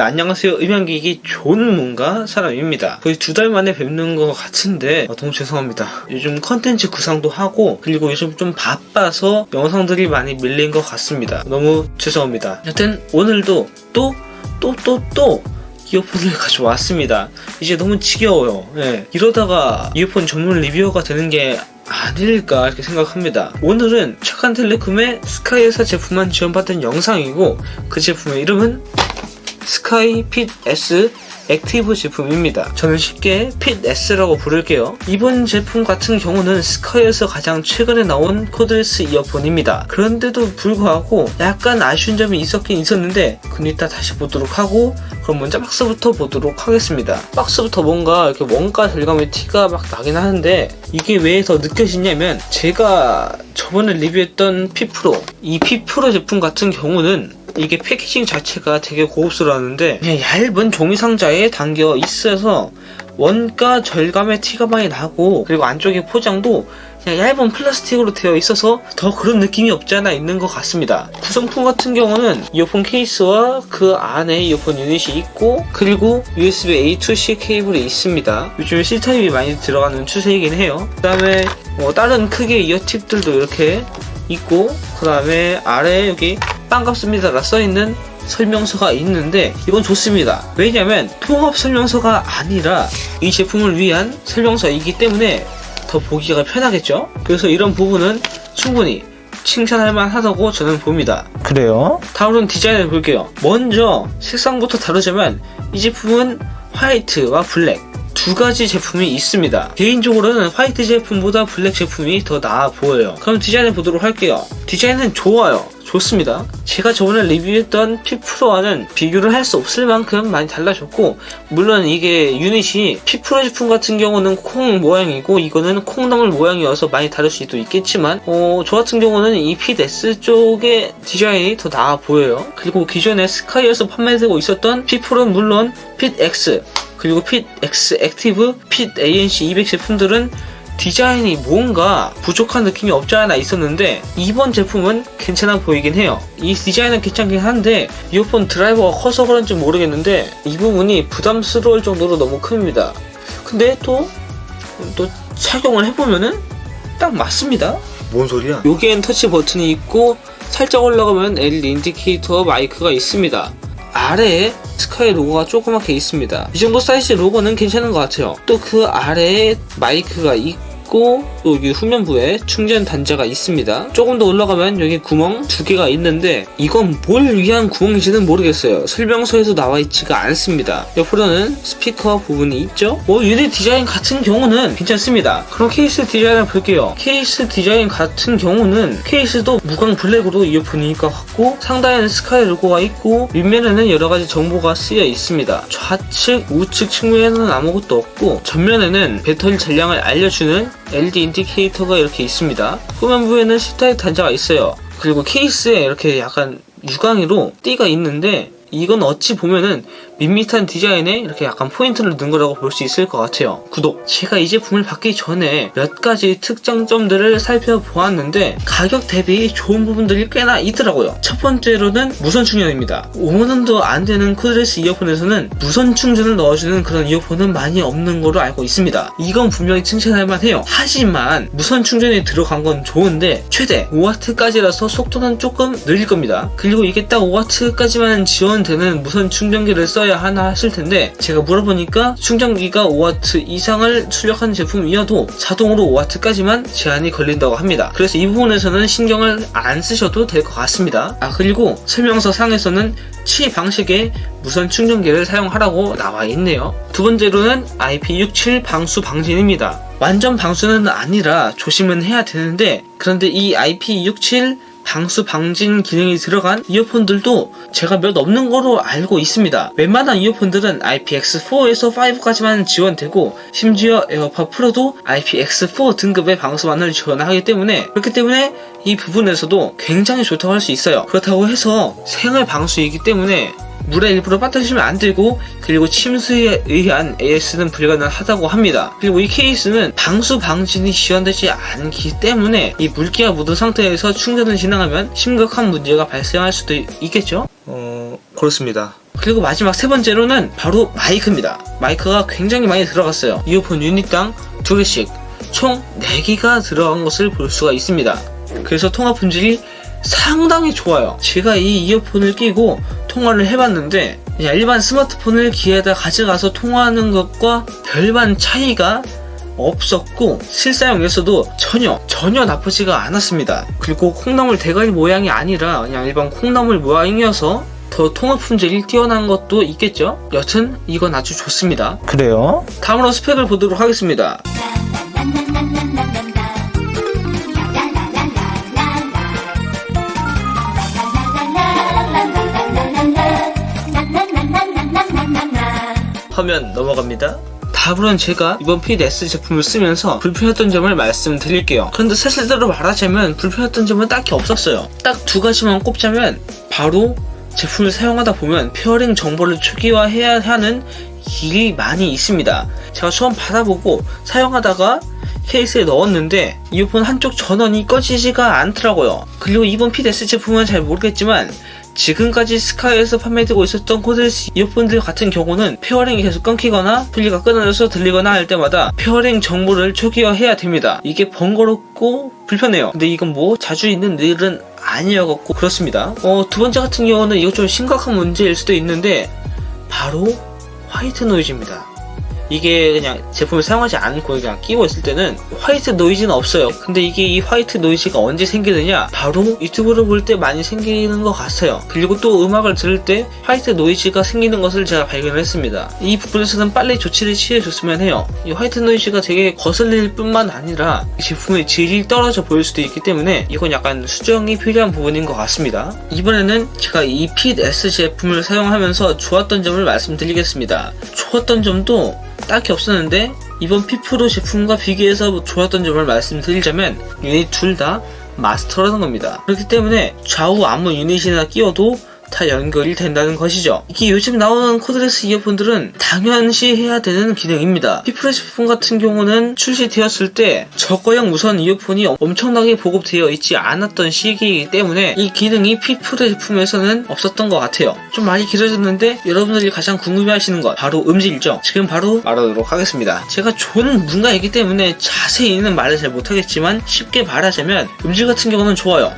안녕하세요. 음향기기 존문가 사람입니다. 거의 2달 만에 뵙는 것 같은데 너무 죄송합니다. 요즘 컨텐츠 구상도 하고 그리고 요즘 좀 바빠서 영상들이 많이 밀린 것 같습니다. 너무 죄송합니다. 여튼 오늘도 또 이어폰을 가져왔습니다. 이제 너무 지겨워요. 이러다가 이어폰 전문 리뷰어가 되는 게 아닐까 이렇게 생각합니다. 오늘은 착한텔레콤의 스카이에서 제품만 지원받은 영상이고 그 제품의 이름은 스카이 핏 S 액티브 제품입니다. 저는 쉽게 핏 S라고 부를게요. 이번 제품 같은 경우는 스카이에서 가장 최근에 나온 코드레스 이어폰입니다. 그런데도 불구하고 약간 아쉬운 점이 있었긴 있었는데 그건 이따 다시 보도록 하고, 그럼 먼저 박스부터 보도록 하겠습니다. 박스부터 뭔가 이렇게 원가 절감의 티가 막 나긴 하는데 이게 왜 더 느껴지냐면, 제가 저번에 리뷰했던 핏 프로, 이 핏 프로 제품 같은 경우는 이게 패키징 자체가 되게 고급스러웠는데 그냥 얇은 종이 상자에 담겨 있어서 원가 절감의 티가 많이 나고, 그리고 안쪽에 포장도 그냥 얇은 플라스틱으로 되어 있어서 더 그런 느낌이 없지 않아 있는 것 같습니다. 구성품 같은 경우는 이어폰 케이스와 그 안에 이어폰 유닛이 있고, 그리고 USB A2C 케이블이 있습니다. 요즘 C타입이 많이 들어가는 추세이긴 해요. 그 다음에 다른 크기의 이어팁들도 이렇게 있고, 그 다음에 아래에 여기 반갑습니다라 써있는 설명서가 있는데 이건 좋습니다. 왜냐면 통합 설명서가 아니라 이 제품을 위한 설명서이기 때문에 더 보기가 편하겠죠. 그래서 이런 부분은 충분히 칭찬할 만하다고 저는 봅니다. 그래요? 다음으로는 디자인을 볼게요. 먼저 색상부터 다루자면 이 제품은 화이트와 블랙 두 가지 제품이 있습니다. 개인적으로는 화이트 제품보다 블랙 제품이 더 나아 보여요. 그럼 디자인을 보도록 할게요. 디자인은 좋아요. 좋습니다. 제가 저번에 리뷰했던 핏 프로와는 비교를 할 수 없을 만큼 많이 달라졌고, 물론 이게 유닛이 핏 프로 제품 같은 경우는 콩 모양이고 이거는 콩나물 모양이어서 많이 다를 수도 있겠지만 저 같은 경우는 이 핏 S 쪽의 디자인이 더 나아 보여요. 그리고 기존에 스카이에서 판매되고 있었던 핏 프로는 물론 핏 X 그리고 핏 X 액티브, 핏 ANC 200 제품들은 디자인이 뭔가 부족한 느낌이 없지 않아 있었는데 이번 제품은 괜찮아 보이긴 해요. 이 디자인은 괜찮긴 한데 이어폰 드라이버가 커서 그런지 모르겠는데 이 부분이 부담스러울 정도로 너무 큽니다. 근데 또 착용을 해보면은 딱 맞습니다. 뭔 소리야? 여기엔 터치 버튼이 있고 살짝 올라가면 LED 인디케이터 마이크가 있습니다. 아래에 스카이 로고가 조그맣게 있습니다. 이 정도 사이즈 로고는 괜찮은 것 같아요. 또 그 아래에 마이크가 있고 여기 후면부에 충전 단자가 있습니다. 조금 더 올라가면 여기 구멍 2개가 있는데 이건 뭘 위한 구멍인지는 모르겠어요. 설명서에도 나와 있지가 않습니다. 옆으로는 스피커 부분이 있죠. 유닛 디자인 같은 경우는 괜찮습니다. 그럼 케이스 디자인을 볼게요. 케이스 디자인 같은 경우는 케이스도 무광 블랙으로 이어폰일 것 같고, 상단에는 스카이 로고가 있고 윗면에는 여러가지 정보가 쓰여 있습니다. 좌측 우측 측면에는 아무것도 없고 전면에는 배터리 잔량을 알려주는 LED 인디케이터가 이렇게 있습니다. 후면부에는 C타입 단자가 있어요. 그리고 케이스에 이렇게 약간 유광으로 띠가 있는데 이건 어찌 보면은 밋밋한 디자인에 이렇게 약간 포인트를 넣은 거라고 볼 수 있을 것 같아요. 구독! 제가 이 제품을 받기 전에 몇 가지 특장점들을 살펴보았는데 가격 대비 좋은 부분들이 꽤나 있더라고요. 첫 번째로는 무선 충전입니다. 5만원도 안 되는 코드레스 이어폰에서는 무선 충전을 넣어주는 그런 이어폰은 많이 없는 거로 알고 있습니다. 이건 분명히 칭찬할 만해요. 하지만 무선 충전이 들어간 건 좋은데 최대 5W까지라서 속도는 조금 느릴 겁니다. 그리고 이게 딱 5W까지만 지원되는 무선 충전기를 써야 하나 하실 텐데 제가 물어보니까 충전기가 5W 이상을 출력하는 제품이어도 자동으로 5W까지만 제한이 걸린다고 합니다. 그래서 이 부분에서는 신경을 안 쓰셔도 될 것 같습니다. 그리고 설명서 상에서는 취 방식의 무선 충전기를 사용하라고 나와 있네요. 두 번째로는 IP67 방수 방진입니다. 완전 방수는 아니라 조심은 해야 되는데, 그런데 이 IP67 방수 방진 기능이 들어간 이어폰들도 제가 몇 없는 거로 알고 있습니다. 웬만한 이어폰들은 IPX4에서 5까지만 지원되고 심지어 에어팟 프로도 IPX4 등급의 방수만을 지원하기 때문에, 그렇기 때문에 이 부분에서도 굉장히 좋다고 할 수 있어요. 그렇다고 해서 생활 방수이기 때문에 물에 일부러 빠뜨리시면 안 되고, 그리고 침수에 의한 AS는 불가능하다고 합니다. 그리고 이 케이스는 방수 방진이 지원되지 않기 때문에 이 물기가 묻은 상태에서 충전을 진행하면 심각한 문제가 발생할 수도 있겠죠? 그렇습니다. 그리고 마지막 세 번째로는 바로 마이크입니다. 마이크가 굉장히 많이 들어갔어요. 이어폰 유닛당 2개씩 총 4개가 들어간 것을 볼 수가 있습니다. 그래서 통화 품질이 상당히 좋아요. 제가 이 이어폰을 끼고 통화를 해봤는데 그냥 일반 스마트폰을 귀에다 가져가서 통화하는 것과 별반 차이가 없었고 실사용에서도 전혀 나쁘지가 않았습니다. 그리고 콩나물 대가리 모양이 아니라 그냥 일반 콩나물 모양이어서 더 통화 품질이 뛰어난 것도 있겠죠. 여튼 이건 아주 좋습니다. 그래요? 다음으로 스펙을 보도록 하겠습니다. 화면 넘어갑니다. 다음으로는 제가 이번 PID-S 제품을 쓰면서 불편했던 점을 말씀드릴게요. 그런데 사실대로 말하자면 불편했던 점은 딱히 없었어요. 딱 2가지만 꼽자면 바로 제품을 사용하다 보면 페어링 정보를 초기화해야 하는 일이 많이 있습니다. 제가 처음 받아보고 사용하다가 케이스에 넣었는데 이어폰 한쪽 전원이 꺼지지가 않더라고요. 그리고 이번 PID-S 제품은 잘 모르겠지만 지금까지 스카이에서 판매되고 있었던 코드레스 이어폰들 같은 경우는 페어링이 계속 끊기거나 분리가 끊어져서 들리거나 할 때마다 페어링 정보를 초기화해야 됩니다. 이게 번거롭고 불편해요. 근데 이건 뭐 자주 있는 일은 아니어갖고 그렇습니다. 두 번째 같은 경우는 이거 좀 심각한 문제일 수도 있는데 바로 화이트 노이즈입니다. 이게 그냥 제품을 사용하지 않고 그냥 끼고 있을 때는 화이트 노이즈는 없어요. 근데 이게 이 화이트 노이즈가 언제 생기느냐, 바로 유튜브를 볼 때 많이 생기는 것 같아요. 그리고 또 음악을 들을 때 화이트 노이즈가 생기는 것을 제가 발견을 했습니다. 이 부분에서는 빨리 조치를 취해줬으면 해요. 이 화이트 노이즈가 되게 거슬릴 뿐만 아니라 제품의 질이 떨어져 보일 수도 있기 때문에 이건 약간 수정이 필요한 부분인 것 같습니다. 이번에는 제가 이 PID-S 제품을 사용하면서 좋았던 점을 말씀드리겠습니다. 좋았던 점도 딱히 없었는데 이번 P 프로 제품과 비교해서 좋았던 점을 말씀드리자면 유닛 둘 다 마스터라는 겁니다. 그렇기 때문에 좌우 아무 유닛이나 끼워도 다 연결이 된다는 것이죠. 이게 요즘 나오는 코드레스 이어폰들은 당연시 해야 되는 기능입니다. P 프로 제품 같은 경우는 출시되었을 때 저가형 무선 이어폰이 엄청나게 보급되어 있지 않았던 시기이기 때문에 이 기능이 P 프로 제품에서는 없었던 것 같아요. 좀 많이 길어졌는데 여러분들이 가장 궁금해하시는 것 바로 음질이죠. 지금 바로 말하도록 하겠습니다. 제가 좋은 문가이기 때문에 자세히는 말을 잘 못하겠지만 쉽게 말하자면 음질 같은 경우는 좋아요.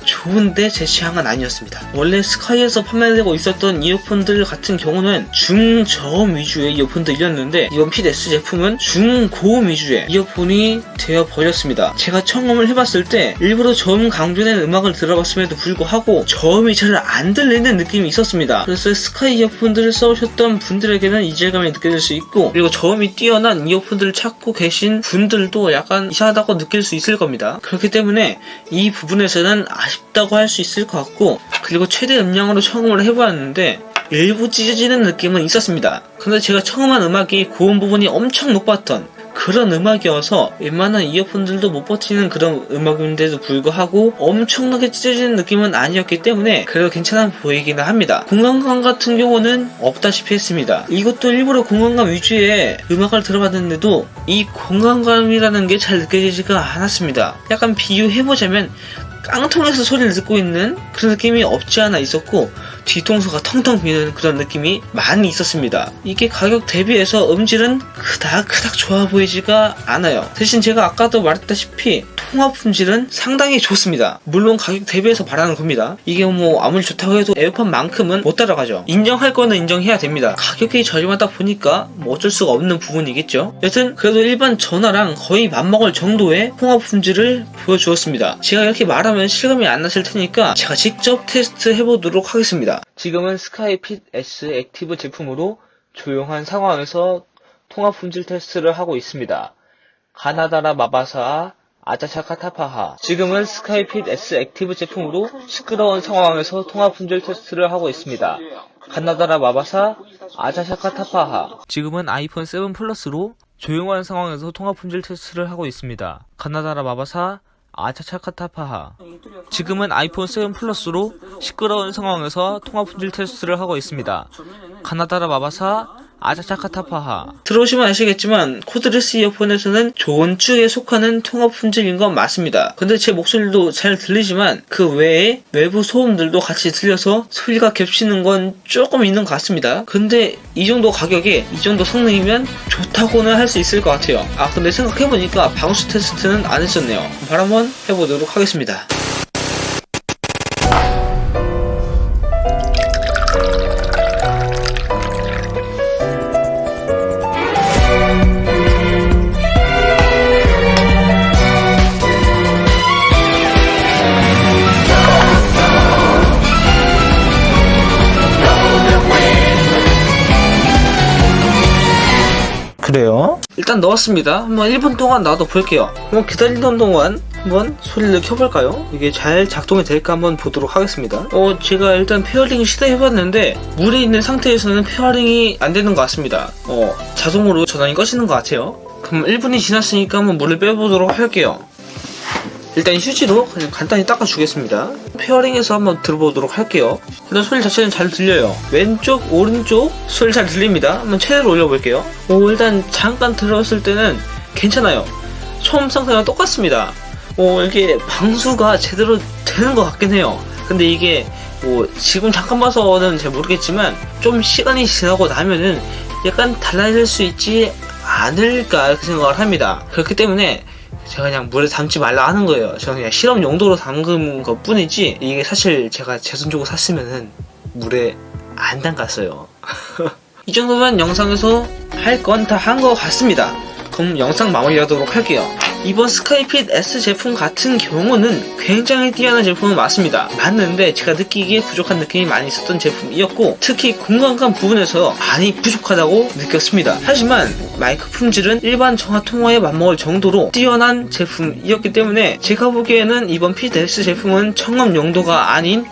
좋은데 제 취향은 아니었습니다. 원래 스카이에서 판매되고 있었던 이어폰들 같은 경우는 중저음 위주의 이어폰들이었는데 이번 PID-S 제품은 중고음 위주의 이어폰이 되어 버렸습니다. 제가 청음을 해봤을 때 일부러 저음 강조된 음악을 들어봤음에도 불구하고 저음이 잘 안 들리는 느낌이 있었습니다. 그래서 스카이 이어폰들을 써오셨던 분들에게는 이질감이 느껴질 수 있고, 그리고 저음이 뛰어난 이어폰들을 찾고 계신 분들도 약간 이상하다고 느낄 수 있을 겁니다. 그렇기 때문에 이 부분에서는 아쉽다고 할 수 있을 것 같고, 그리고 최대 음량으로 청음을 해보았는데 일부 찢어지는 느낌은 있었습니다. 근데 제가 청음한 음악이 고음 부분이 엄청 높았던 그런 음악이어서 웬만한 이어폰들도 못 버티는 그런 음악인데도 불구하고 엄청나게 찢어지는 느낌은 아니었기 때문에 그래도 괜찮아 보이기는 합니다. 공간감 같은 경우는 없다시피 했습니다. 이것도 일부러 공간감 위주의 음악을 들어봤는데도 이 공간감이라는 게 잘 느껴지지가 않았습니다. 약간 비유해보자면 깡통에서 소리를 듣고 있는 그런 느낌이 없지 않아 있었고, 뒤통수가 텅텅 비는 그런 느낌이 많이 있었습니다. 이게 가격 대비해서 음질은 그닥 좋아 보이지가 않아요. 대신 제가 아까도 말했다시피 통화 품질은 상당히 좋습니다. 물론 가격 대비해서 말하는 겁니다. 이게 뭐 아무리 좋다고 해도 에어팟만큼은 못 따라가죠. 인정할 거는 인정해야 됩니다. 가격이 저렴하다 보니까 뭐 어쩔 수가 없는 부분이겠죠. 여튼 그래도 일반 전화랑 거의 맞먹을 정도의 통화 품질을 보여주었습니다. 제가 이렇게 말하면 실감이 안 나실 테니까 제가 직접 테스트 해보도록 하겠습니다. 지금은 스카이 PID-S 액티브 제품으로 조용한 상황에서 통화 품질 테스트를 하고 있습니다. 가나다라 마바사 아자차카타파하. 지금은 스카이 PID-S 액티브 제품으로 시끄러운 상황에서 통화 품질 테스트를 하고 있습니다. 가나다라 마바사 아자차카타파하. 지금은 아이폰 7 플러스로 조용한 상황에서 통화 품질 테스트를 하고 있습니다. 가나다라 마바사 아차차카타파하. 지금은 아이폰 7 플러스로 시끄러운 상황에서 통화 품질 테스트를 하고 있습니다. 가나다라 마바사 아자차카타파하. 들어오시면 아시겠지만 코드레스 이어폰에서는 좋은 축에 속하는 통합 품질인 건 맞습니다. 근데 제 목소리도 잘 들리지만 그 외에 외부 소음들도 같이 들려서 소리가 겹치는 건 조금 있는 것 같습니다. 근데 이 정도 가격에 이 정도 성능이면 좋다고는 할 수 있을 것 같아요. 근데 생각해보니까 방수 테스트는 안 했었네요. 바로 한번 해보도록 하겠습니다. 그래요? 일단 넣었습니다. 한번 1분 동안 놔둬 볼게요. 한번 기다리던 동안 한번 소리를 켜볼까요? 이게 잘 작동이 될까 한번 보도록 하겠습니다. 제가 일단 페어링 시도해봤는데 물에 있는 상태에서는 페어링이 안 되는 것 같습니다. 자동으로 전원이 꺼지는 것 같아요. 그럼 1분이 지났으니까 한번 물을 빼보도록 할게요. 일단 휴지로 그냥 간단히 닦아주겠습니다. 페어링에서 한번 들어보도록 할게요. 일단 소리 자체는 잘 들려요. 왼쪽, 오른쪽 소리 잘 들립니다. 한번 최대로 올려볼게요. 일단 잠깐 들었을 때는 괜찮아요. 처음 상태랑 똑같습니다. 이게 방수가 제대로 되는 것 같긴 해요. 근데 이게 지금 잠깐 봐서는 잘 모르겠지만 좀 시간이 지나고 나면은 약간 달라질 수 있지 않을까 이렇게 생각을 합니다. 그렇기 때문에 제가 그냥 물에 담지 말라 하는 거예요. 저는 그냥 실험 용도로 담근 것 뿐이지 이게 사실 제가 제 돈 주고 샀으면은 물에 안 담갔어요. 이 정도면 영상에서 할 건 다 한 것 같습니다. 그럼 영상 마무리하도록 할게요. 이번 스카이핏 S 제품 같은 경우는 굉장히 뛰어난 제품은 맞습니다. 맞는데 제가 느끼기에 부족한 느낌이 많이 있었던 제품이었고 특히 공간감 부분에서 많이 부족하다고 느꼈습니다. 하지만 마이크 품질은 일반 전화통화에 맞먹을 정도로 뛰어난 제품이었기 때문에 제가 보기에는 이번 핏 S 제품은 청음 용도가 아닌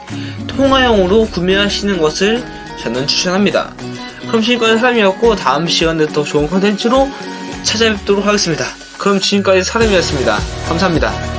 통화용으로 구매하시는 것을 저는 추천합니다. 그럼 지금까지 사람이었고 다음 시간에 더 좋은 콘텐츠로 찾아뵙도록 하겠습니다. 그럼 지금까지 사람이었습니다. 감사합니다.